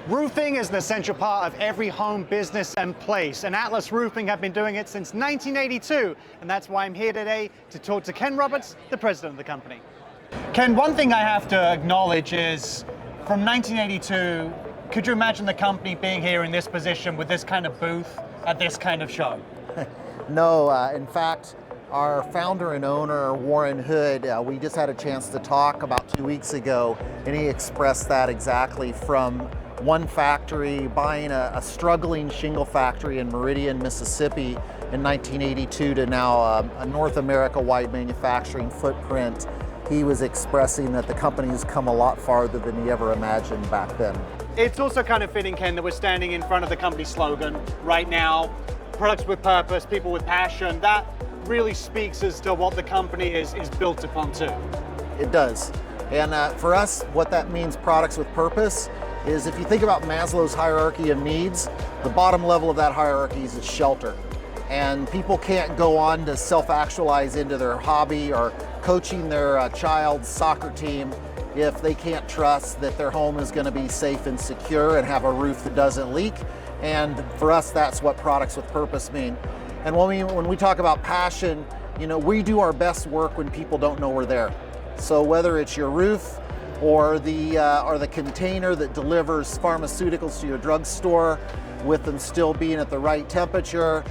Roofing is an essential part of every home, business and place, and Atlas Roofing have been doing it since 1982, and that's why I'm here today to talk to Ken Roberts, the president of the company. Ken, one thing I have to acknowledge is, from 1982, could you imagine the company being here in this position with this kind of booth at this kind of show? No, in fact, our founder and owner, Warren Hood, we just had a chance to talk about 2 weeks ago, and he expressed that exactly from one factory, buying a struggling shingle factory in Meridian, Mississippi in 1982 to now a North America-wide manufacturing footprint. He was expressing that the company has come a lot farther than he ever imagined back then. It's also kind of fitting, Ken, that we're standing in front of the company slogan right now, products with purpose, people with passion. That really speaks as to what the company is built upon too. It does. And for us, what that means, products with purpose, is if you think about Maslow's hierarchy of needs, the bottom level of that hierarchy is shelter. And people can't go on to self-actualize into their hobby or coaching their child's soccer team if they can't trust that their home is going to be safe and secure and have a roof that doesn't leak. And for us, that's what products with purpose mean. And when we talk about passion, we do our best work when people don't know we're there. So whether it's your roof or the container that delivers pharmaceuticals to your drugstore, with them still being at the right temperature,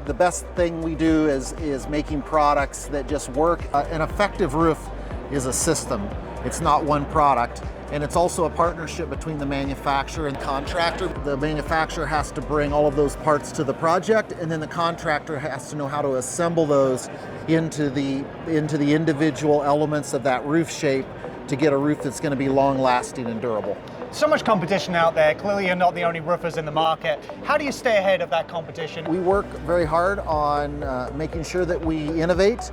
the best thing we do is making products that just work. An effective roof is a system. It's not one product. And it's also a partnership between the manufacturer and contractor. The manufacturer has to bring all of those parts to the project, and then the contractor has to know how to assemble those into the individual elements of that roof shape to get a roof that's going to be long-lasting and durable. So much competition out there. Clearly you're not the only roofers in the market. How do you stay ahead of that competition? We work very hard on making sure that we innovate,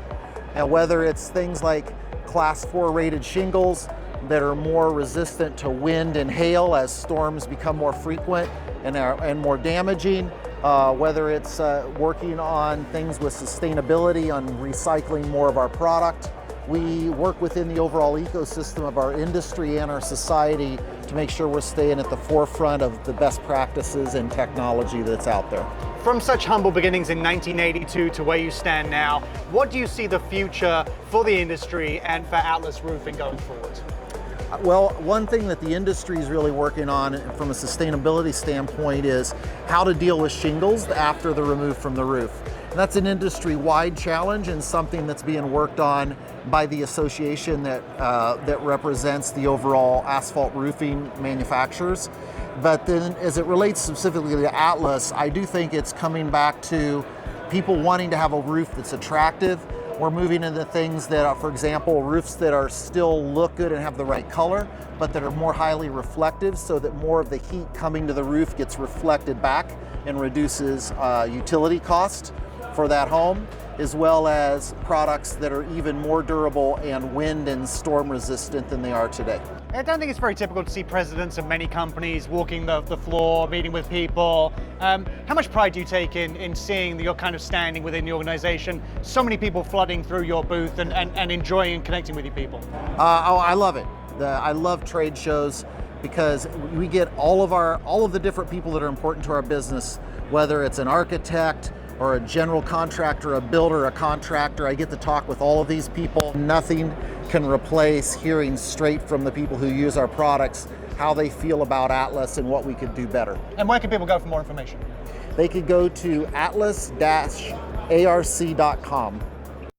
and whether it's things like Class 4 rated shingles that are more resistant to wind and hail as storms become more frequent and more damaging, whether it's working on things with sustainability, on recycling more of our product. We work within the overall ecosystem of our industry and our society to make sure we're staying at the forefront of the best practices and technology that's out there. From such humble beginnings in 1982 to where you stand now, what do you see the future for the industry and for Atlas Roofing going forward? Well, one thing that the industry is really working on from a sustainability standpoint is how to deal with shingles after they're removed from the roof. And that's an industry-wide challenge and something that's being worked on by the association that represents the overall asphalt roofing manufacturers. But then as it relates specifically to Atlas, I do think it's coming back to people wanting to have a roof that's attractive. We're moving into things that are, for example, roofs that are still look good and have the right color, but that are more highly reflective so that more of the heat coming to the roof gets reflected back and reduces utility cost for that home, as well as products that are even more durable and wind and storm resistant than they are today. I don't think it's very typical to see presidents of many companies walking the floor, meeting with people. How much pride do you take in seeing your kind of standing within the organization, so many people flooding through your booth and enjoying and connecting with you people? I love it. I love trade shows because we get all of the different people that are important to our business, whether it's an architect or a general contractor, a builder, a contractor. I get to talk with all of these people. Nothing can replace hearing straight from the people who use our products how they feel about Atlas and what we could do better. And where can people go for more information? They could go to atlas-arc.com.